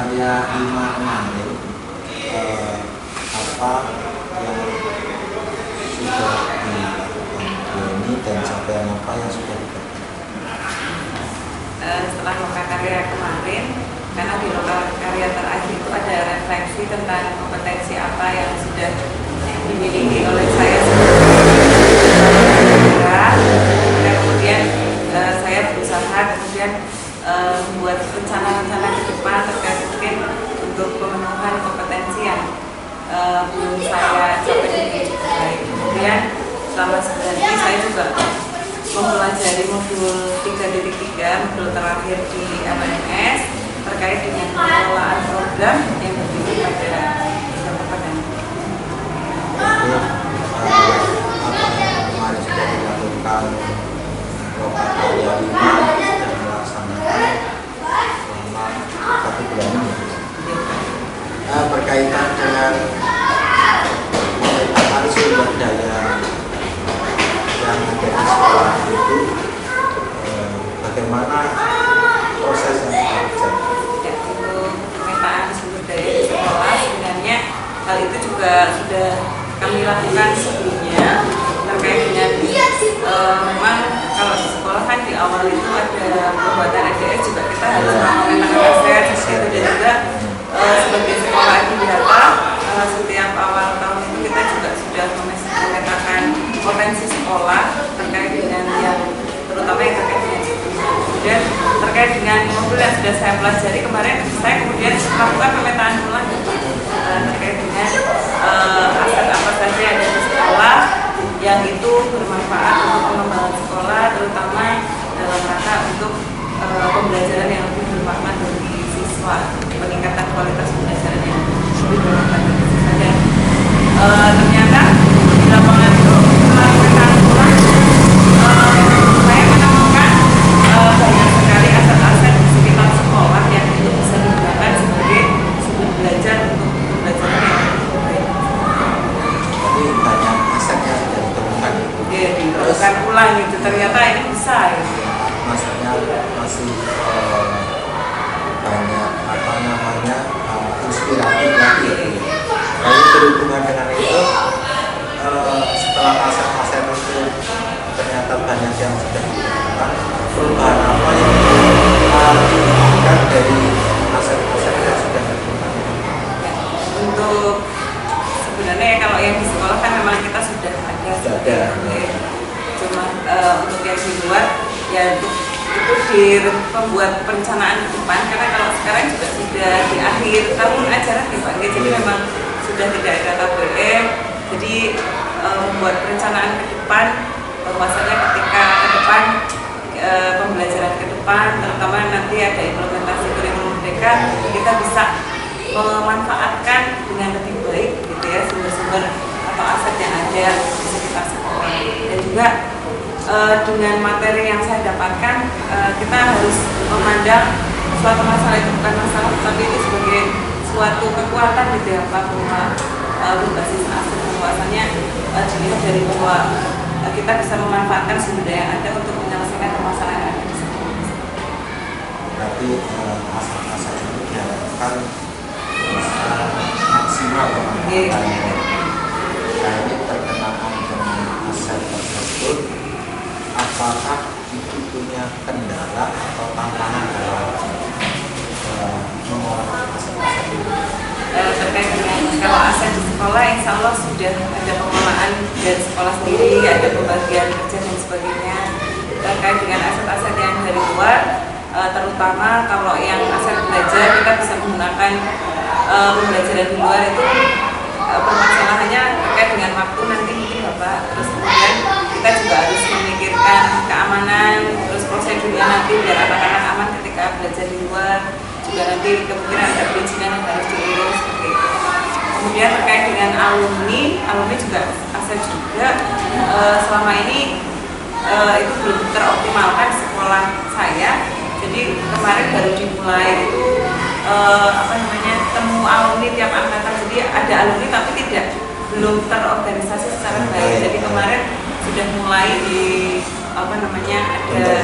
karya 5 kemarin, apa yang sudah dilakukan ini dan capaian apa yang sudah dilakukan? Setelah lokal karya kemarin, karena di lokal karya terakhir itu ada refleksi tentang kompetensi apa yang sudah dimiliki oleh saya dan kemudian saya berusaha kemudian membuat rencana-rencana ke depan terkait mungkin untuk pemenuhan kompetensi yang belum saya capai dengan cukup baik. Kemudian selama sebulan ini saya juga mempelajari modul 3.3, modul terakhir di LMS terkait dengan pengelolaan program yang bertujuan pada kepentingan. Apa yang kemarin sudah dilakukan lokal karya 5 sudah melaksanakan selama 1 bulan ini. Berkaitan dengan pemetaan sumber daya yang ada di sekolah itu, bagaimana proses yang dilakukan? Ya, untuk pemetaan sumber daya di sekolah sebenarnya hal itu juga sudah kami lakukan sebelumnya terkait dengan memang kalau di sekolah kan di awal itu ada pembuatan EDS juga kita harus memetakan aset dan juga sebagai sekolah data setiap awal tahun itu kita juga sudah memetakan potensi sekolah terkait dengan yang terutama yang terkait dengan kemudian terkait dengan modul yang sudah saya pelajari kemarin saya kemudian melakukan pemetaan ulang terkait dengan aset apa saja yang ada di sekolah yang itu bermanfaat untuk pengembangan sekolah terutama dalam rangka untuk pembelajaran yang lebih bermakna bagi siswa, peningkatan kualitas pembelajaran yang lebih bermakna bagi siswa. Dan ternyata di lapangan itu melalui pemetaan ulang saya menemukan banyak sekali aset-aset di sekitar sekolah yang itu bisa digunakan sebagai sumber belajar untuk pembelajaran yang lebih baik. Jadi banyak aset yang sudah ditemukan. Iya, ditemukan ulang itu ternyata ini bisa. Ya. Maksudnya masih banyak apa namanya inspiratif lagi. Lalu berhubungan dengan itu, setelah aset-aset itu ternyata banyak yang sudah ditemukan, perubahan apa yang dilakukan dari aset-aset yang sudah ditemukan? Untuk sebenarnya kalau yang di sekolah kan memang kita sudah ada. Cuma untuk yang di luar ya itu di pembuat perencanaan ke depan karena kalau sekarang juga sudah di akhir tahun ajaran ya Pak. Jadi memang sudah tidak ada KBM. Jadi membuat perencanaan ke depan bahwasanya ketika ke depan pembelajaran ke depan terutama nanti ada implementasi kurikulum merdeka kita bisa memanfaatkan dengan lebih baik gitu ya sumber-sumber atau aset yang ada di sekitar sekolah dan juga dengan materi yang saya dapatkan kita harus memandang suatu masalah itu bukan masalah tapi itu sebagai suatu kekuatan gitu ya Pak bahwa berbasis aset bahwasanya dilihat dari bahwa kita bisa memanfaatkan sumber daya yang ada untuk menyelesaikan permasalahan yang ada di sekolah. Berarti aset-aset ini diharapkan maksimal pemanfaatannya. Nah ini berkenaan dengan aset tersebut, apakah itu punya kendala atau tantangan dalam mengolah aset-aset ini? Terkait dengan kalau aset di sekolah, insya Allah sudah ada pengolahan dari sekolah sendiri, ada pembagian kerja dan sebagainya. Terkait dengan aset-aset yang dari luar, terutama kalau yang aset belajar kita bisa menggunakan pembelajaran di luar itu permasalahannya terkait dengan waktu nanti mungkin Bapak terus kemudian kita juga harus memikirkan keamanan terus prosedurnya nanti biar anak-anak aman ketika belajar di luar juga nanti kemungkinan ada perizinan yang harus diurus seperti itu. Kemudian terkait dengan alumni juga aset juga selama ini itu belum teroptimalkan sekolah saya. Jadi kemarin baru dimulai itu temu alumni tiap angkatan. Jadi ada alumni tapi belum terorganisasi secara baik. Jadi kemarin sudah mulai ada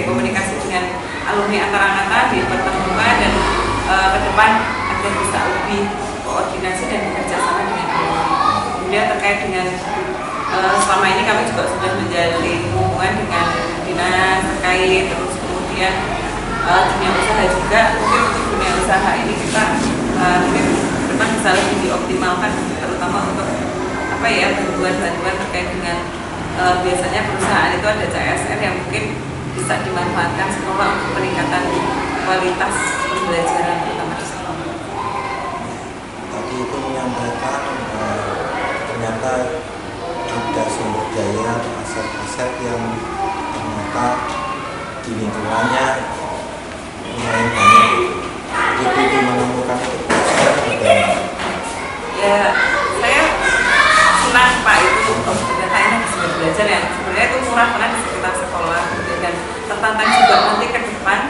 komunikasi dengan alumni antar angkatan dipertemukan dan ke depan depan agar bisa lebih koordinasi dan bekerja sama dengan guru. Kemudian terkait dengan selama ini kami juga sudah menjalin hubungan dengan dinas terkait, terus kemudian dunia usaha juga. Mungkin untuk dunia usaha ini kita mungkin depan bisa lebih dioptimalkan, terutama untuk bantuan-bantuan terkait dengan biasanya perusahaan itu ada CSR yang mungkin bisa dimanfaatkan sekolah untuk peningkatan kualitas pembelajaran terutama di sekolah. Tadi itu menyampaikan ternyata ada sumber daya atau aset-aset yang ternyata di lingkungannya lumayan banyak. Jadi menemukan itu bagaimana? Ya, saya senang Pak itu ternyata ini sumber belajar yang sebenarnya itu murah karena di sekitar sekolah gitu, dan tertantang juga nanti ke depan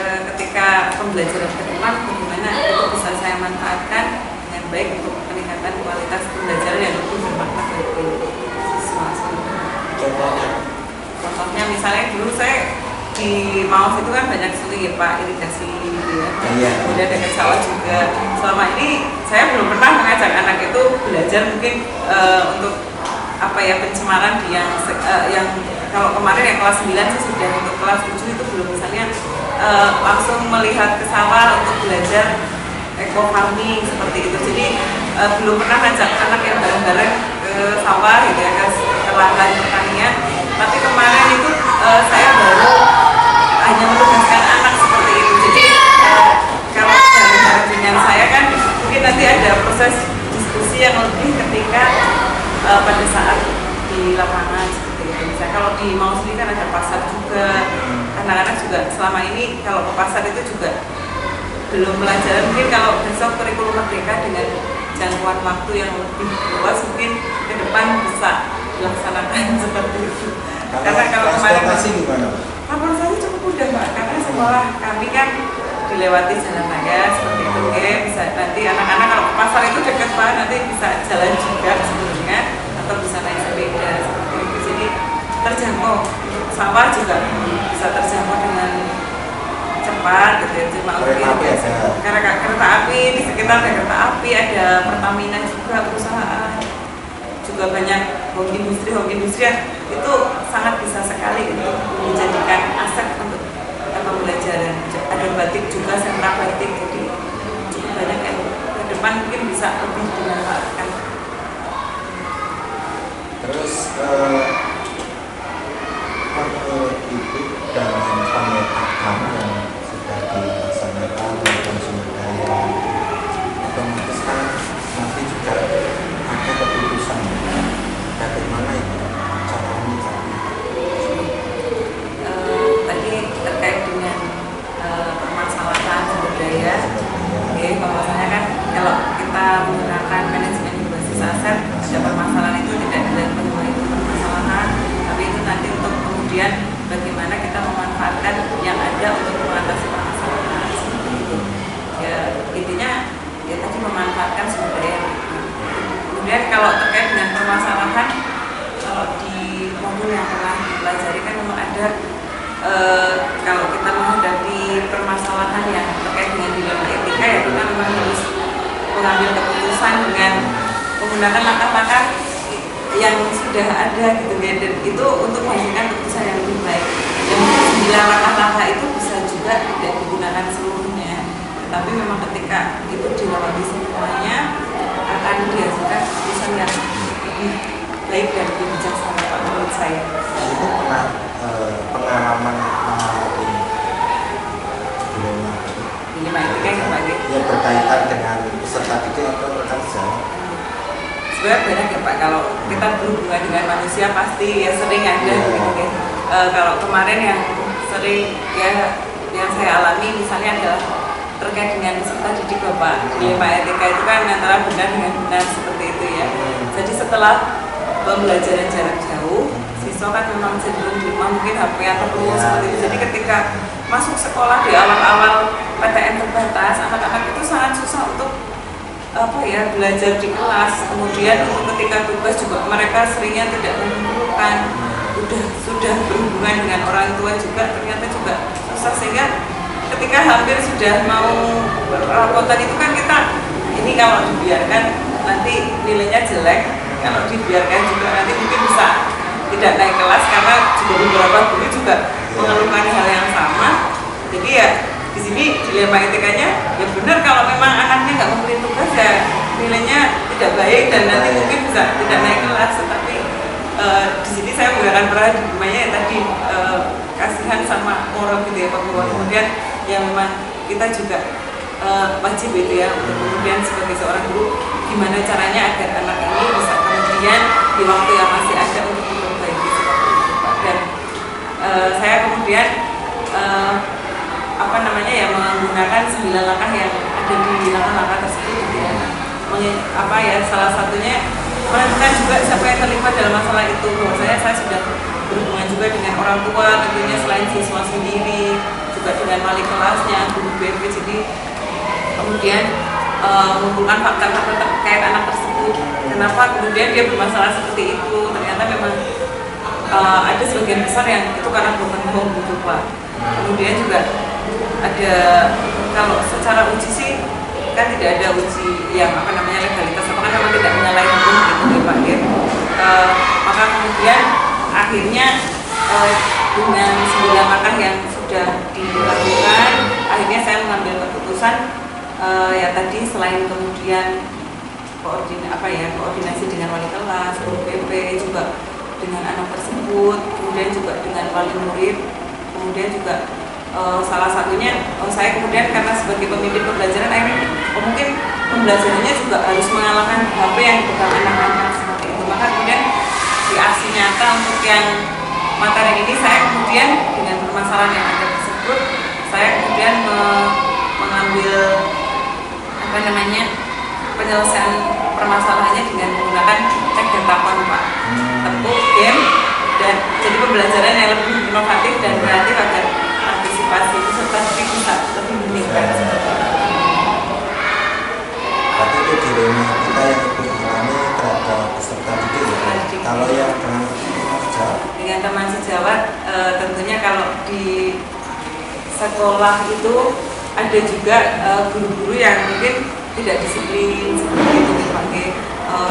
ketika pembelajaran ke depan bagaimana itu bisa saya manfaatkan dengan baik untuk peningkatan kualitas pembelajaran yang lebih bermakna bagi siswa. Contohnya misalnya dulu saya di Maus itu kan banyak sekali ya Pak, irigasi gitu ya. Kemudian ada sawah juga. Selama ini saya belum pernah mengajak anak itu belajar mungkin untuk pencemaran di yang kalau kemarin yang kelas 9 sih sudah, untuk kelas 7 itu belum, misalnya langsung melihat ke sawah untuk belajar eco farming seperti itu. Jadi belum pernah ngajak anak yang bareng-bareng ke sawah gitu ya, ke lahan pertanian. Tapi kemarin itu saya baru hanya menugaskan anak seperti itu. Jadi kalau bareng-bareng dengan saya kan mungkin nanti ada proses diskusi yang lebih ketika pada saat di lapangan seperti itu. Misalnya kalau di Maus ini kan ada pasar juga, anak-anak juga selama ini kalau ke pasar itu juga belum belajar. Mungkin kalau besok kurikulum merdeka dengan jangkauan waktu yang lebih luas mungkin ke depan bisa dilaksanakan seperti itu. Karena kalau kemarin gimana? transportasi cukup mudah Mbak, karena sekolah kami kan dilewati jalan raya seperti itu ya. Bisa nanti anak-anak kalau ke pasar itu dekat banget, nanti bisa jalan juga sebelumnya atau bisa naik sepeda seperti itu. Jadi terjangkau, sawah juga bisa terjangkau dengan cepat gitu ya. Cuma kereta api di sekitar ada kereta api, ada Pertamina juga, perusahaan juga banyak home industri yang itu sangat bisa sekali untuk dijadikan aset untuk pembelajaran. Ada batik juga, sentra batik, jadi cukup banyak yang ke depan mungkin bisa lebih dimanfaatkan. Terus itu dalam pemetakan yang sudah dilaksanakan dengan sumber daya, otomatis kan nanti juga ada keputusan bagaimana itu cara menyikapi. Tadi terkait dengan permasalahan sumber daya, bahwasanya kan kalau kita menggunakan manajemen berbasis aset, ada permasalahan itu tidak dilihat penyebab itu permasalahan, tapi itu nanti untuk kemudian bagaimana kita memanfaatkan yang ada untuk mengatasi permasalahan seperti itu. Ya intinya ya tadi memanfaatkan sumber daya. Kemudian kalau terkait dengan permasalahan, kalau di modul yang pernah dipelajari kan memang ada kalau kita menghadapi permasalahan yang terkait dengan dilema etika, ya kita memang harus mengambil keputusan dengan menggunakan langkah-langkah yang sudah ada gitu ya, dan itu untuk menghasilkan keputusan yang lebih baik. Dan langkah-langkah itu bisa juga tidak digunakan seluruhnya, tetapi memang ketika itu dilewati semuanya akan dihasilkan keputusan yang lebih baik dan lebih bijaksana Pak, menurut saya. Itu pernah pengalaman mengalami dilema etika yang sebagai yang berkaitan dengan peserta didik atau pekerja. Sebenarnya banyak ya Pak, kalau kita berhubungan dengan manusia pasti ya sering ada gitu ya. Kalau kemarin yang sering ya yang saya alami misalnya adalah terkait dengan peserta didik Bapak. Dilema etika itu kan antara benar dengan benar seperti itu ya. Jadi setelah pembelajaran jarak jauh, siswa kan memang cenderung di rumah mungkin HP atau perlu seperti itu. Jadi ketika masuk sekolah di awal-awal PTM terbatas, anak-anak itu sangat susah untuk belajar di kelas. Kemudian ketika tugas juga mereka seringnya tidak mengumpulkan, sudah berhubungan dengan orang tua juga ternyata juga susah, sehingga ketika hampir sudah mau rapotan itu kan kita ini kalau dibiarkan nanti nilainya jelek, kalau dibiarkan juga nanti mungkin bisa tidak naik kelas karena juga beberapa guru juga mengeluhkan hal yang sama. Jadi ya di sini dilema etikanya ya benar kalau memang anaknya nggak memberi tugas ya nilainya tidak baik dan nanti mungkin bisa tidak naik kelas. Tetapi di sini saya menggunakan paradigmanya ya tadi kasihan sama moral gitu ya Pak bahwa kemudian yang memang kita juga wajib itu ya untuk kemudian sebagai seorang guru gimana caranya agar anak ini bisa kemudian di waktu yang masih ada untuk memperbaiki seperti itu Pak. Dan saya kemudian menggunakan 9 langkah yang ada di langkah-langkah tersebut gitu ya. Salah satunya menentukan juga siapa yang terlibat dalam masalah itu. Bahwasanya saya sudah berhubungan juga dengan orang tua tentunya selain siswa sendiri, juga dengan wali kelasnya, guru BP. Jadi kemudian mengumpulkan fakta-fakta terkait anak tersebut. Kenapa kemudian dia bermasalah seperti itu? Ternyata memang ada sebagian besar yang itu karena broken home gitu Pak. Kemudian juga ada, kalau secara uji sih kan tidak ada uji yang legalitas, apakah memang tidak menyalahi hukum gitu ya Pak ya. Maka kemudian akhirnya dengan 9 langkah yang sudah dilakukan, akhirnya saya mengambil keputusan ya tadi selain kemudian koordinasi dengan wali kelas, guru BP, juga dengan anak tersebut, kemudian juga dengan wali murid, kemudian juga salah satunya saya kemudian karena sebagai pemimpin pembelajaran akhirnya mungkin pembelajarannya juga harus mengalahkan HP yang dipegang anak-anak seperti itu. Maka kemudian di aksi nyata untuk yang materi ini saya kemudian dengan permasalahan yang ada tersebut saya kemudian mengambil penyelesaian permasalahannya dengan menggunakan cek data Pak, tepuk game dan jadi pembelajaran yang lebih inovatif dan kreatif agar partisipasi peserta bisa lebih meningkat. Berarti itu dilema kita yang ikut alami terhadap peserta didik ya. Kalau yang dengan teman sejawat tentunya kalau di sekolah itu ada juga guru-guru yang mungkin tidak disiplin seperti itu dipakai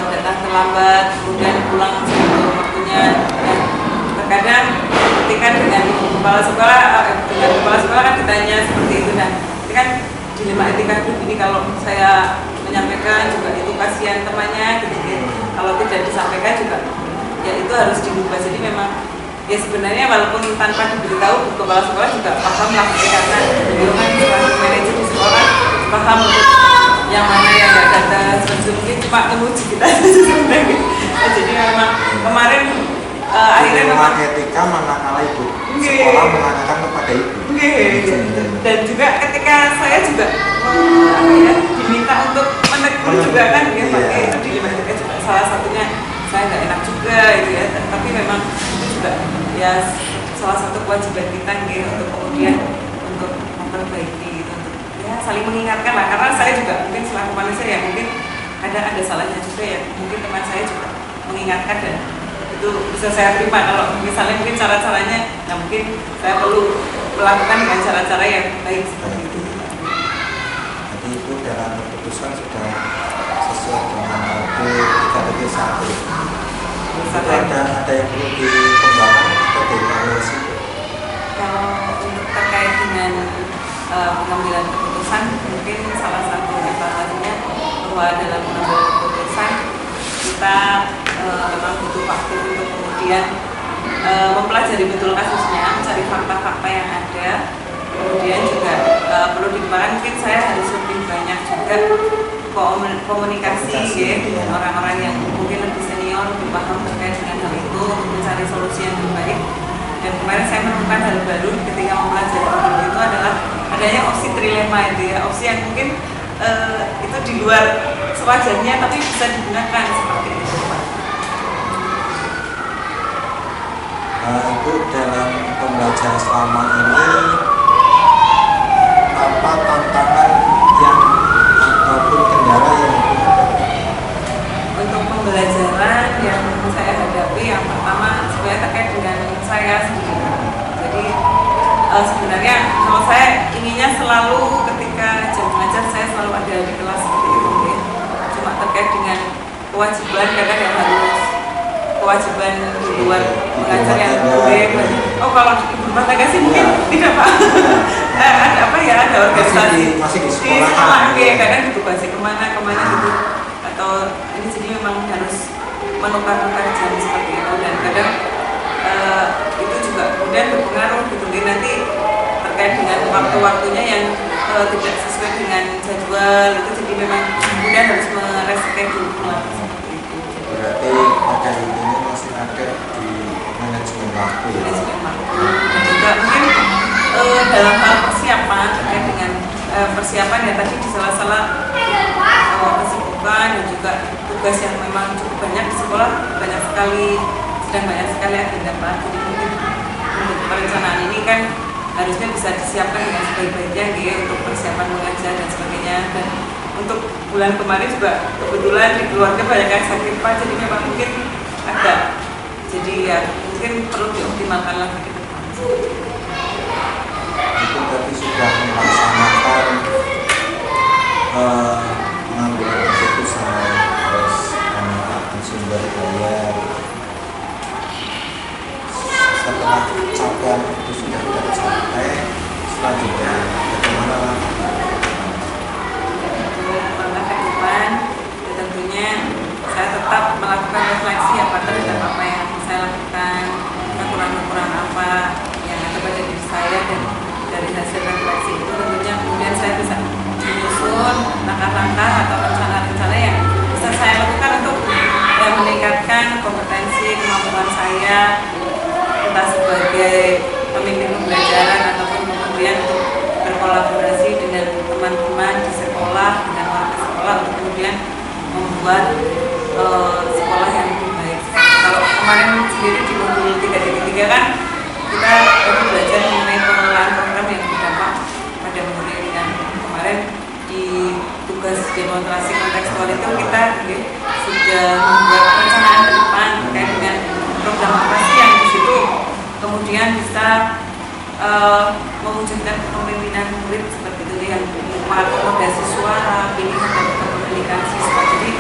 datang terlambat kemudian pulang sebelum waktunya. Terkadang ketika dengan kepala sekolah kan ditanya seperti itu, dan ini kan dilema etika hidup ini. Kalau saya menyampaikan juga itu kasihan temannya gitu. Kalau tidak disampaikan juga ya itu harus dirubah. Jadi memang ya sebenarnya walaupun tanpa diberitahu kepala sekolah juga paham lah ya, karena beliau kan sebagai manajer di sekolah paham untuk yang mana yang nggak data mungkin cuma menguji kita sebenarnya. Jadi memang kemarin akhirnya memang etika manakala ibu sekolah mengatakan kepada ibu. Dan juga ketika saya juga diminta untuk menegur juga kan ya pakai itu dilema etika juga salah satunya saya nggak enak juga gitu ya. Tapi memang itu juga ya salah satu kewajiban kita gitu untuk kemudian untuk memperbaiki gitu, untuk ya saling mengingatkan lah, karena saya juga mungkin selaku manusia ya mungkin ada salahnya juga ya, mungkin teman saya juga mengingatkan dan itu bisa saya terima kalau misalnya mungkin cara-caranya nah mungkin saya perlu melakukan dengan cara-cara yang baik seperti itu. Jadi itu dalam keputusan sudah sesuai dengan KPP 1. Ada yang perlu dikembangkan atau dievaluasi? Kalau untuk terkait dengan pengambilan keputusan, mungkin salah satu evaluasinya bahwa dalam pengambilan keputusan kita memang butuh waktu untuk kemudian mempelajari betul kasusnya, mencari fakta-fakta yang ada. Kemudian juga perlu dikembangkan, mungkin saya harus lebih banyak juga komunikasi ya, dengan orang-orang yang mungkin lebih senior, lebih paham terkait dengan hal itu untuk mencari solusi yang terbaik. Dan kemarin saya menemukan hal baru ketika mempelajari hal itu adalah adanya opsi trilema itu ya, opsi yang mungkin itu di luar sewajarnya tapi bisa digunakan seperti itu Pak. Ibu dalam pembelajaran selama ini apa tantangan yang ataupun kendala yang untuk pembelajaran yang saya hadapi yang pertama sebenarnya terkait dengan saya sendiri. Jadi sebenarnya kalau saya inginnya tentunya selalu ketika jam mengajar saya selalu ada di kelas seperti itu ya. Cuma terkait dengan kewajiban kadang yang harus kewajiban di luar mengajar yang boleh. Oh kalau ibu rumah tangga sih mungkin tidak Pak. Ada apa ya, ada organisasi masih di sekolah ya, kadang ditugasi kemana gitu, atau ini jadi memang harus menukar-nukar jam seperti itu, dan kadang itu juga kemudian berpengaruh gitu nanti terkait dengan waktu-waktunya yang tidak sesuai dengan jadwal itu, jadi memang kemudian harus mereschedule ulang seperti itu. Berarti pada intinya masih ada di manajemen waktu ya? Manajemen waktu, dan juga mungkin dalam hal persiapan terkait dengan persiapan ya tadi di sela-sela kesibukan dan juga tugas yang memang cukup banyak di sekolah, banyak sekali agenda Pak. Jadi mungkin untuk perencanaan ini kan harusnya bisa disiapkan dengan sebaik-baiknya gitu untuk persiapan mengajar dan sebagainya. Dan untuk bulan kemarin juga kebetulan di keluarga banyak yang sakit Pak, jadi memang mungkin agak jadi ya mungkin perlu dioptimalkan lagi ke depan. Itu tadi sudah melaksanakan pengambilan keputusan, terus menetapkan sumber daya. Setelah capaian itu sudah tercapai, selanjutnya bagaimana langkah ke depan? Ya tentunya saya tetap melakukan refleksi terhadap apa yang saya lakukan, kekurangan-kekurangan apa yang ada pada diri saya, dan dari hasil refleksi itu tentunya kemudian saya bisa menyusun langkah-langkah atau rencana-rencana yang bisa saya lakukan untuk meningkatkan kompetensi kemampuan saya, entah sebagai pemimpin pembelajaran ataupun kemudian untuk berkolaborasi dengan teman-teman di sekolah, dengan warga sekolah untuk kemudian membuat sekolah yang lebih baik. Kalau kemarin sendiri di modul 3.3 kan kita belajar mengenai pengelolaan program yang berdampak pada murid, dan kemarin di tugas demonstrasi kontekstual itu kita sudah membuat perencanaan ke depan terkait dengan program apa sih yang di situ kemudian bisa mewujudkan kepemimpinan murid seperti itu yang mengakomodasi suara, pilihan dan pendidikan siswa. Jadi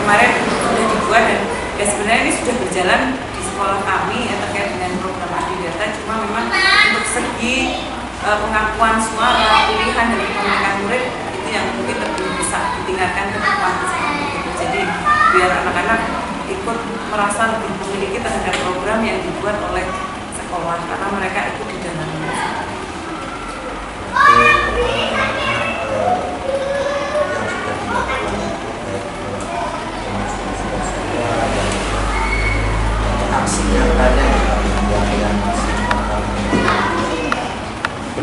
kemarin sudah dibuat, dan ya sebenarnya ini sudah berjalan di sekolah kami ya terkait dengan program Adidata, cuma memang untuk segi pengakuan suara, pilihan dan kepemimpinan murid itu yang mungkin lebih bisa ditingkatkan ke depan seperti itu. Jadi biar anak-anak ikut merasa lebih memiliki terhadap program yang dibuat oleh sekolah karena mereka ikut di dalamnya. yang sudah dilakukan baik aksi yang lainnya yang masih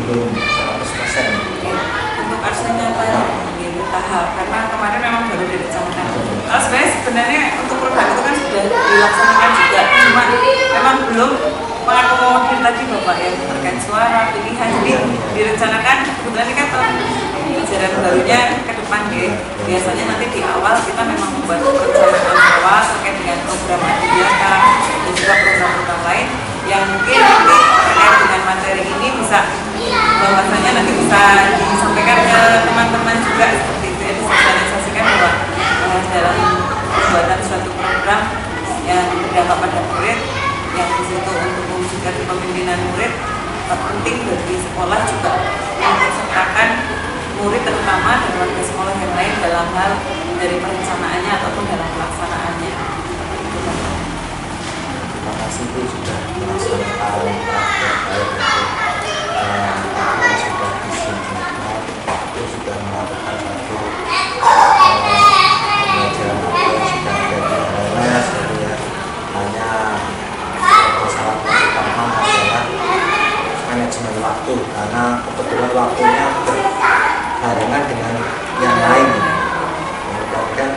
belum 100%. Untuk aksinya apa ya? Tahap, karena kemarin memang baru direncanakan. Sebenarnya untuk program itu kan sudah dilaksanakan juga, cuma memang belum mengakomodir tadi Bapak yang terkait suara, pilihan. Jadi direncanakan kebetulan ini kan ajaran barunya ke depan ya. Biasanya nanti di awal kita memang membuat perencanaan awal terkait dengan program Adidata dan juga program-program lain yang mungkin nanti terkait dengan materi ini bisa bahwasanya nanti bisa disampaikan ke teman-teman juga seperti itu ya, disosialisasikan bahwa dalam pembuatan suatu program yang berdampak pada murid yang di situ untuk mewujudkan kepemimpinan murid, penting bagi sekolah juga mengikutsertakan murid terutama dan warga sekolah yang lain dalam hal dari perencanaannya ataupun dalam pelaksanaannya. Terima kasih Bu sudah melaksanakan yang sudah disimpulkan, itu sudah melakukan satu pembelajaran yang sudah ada di LMS, jadi ya hanya masalah utama adalah manajemen waktu, karena kebetulan waktunya berbarengan dengan yang lain. Kemudian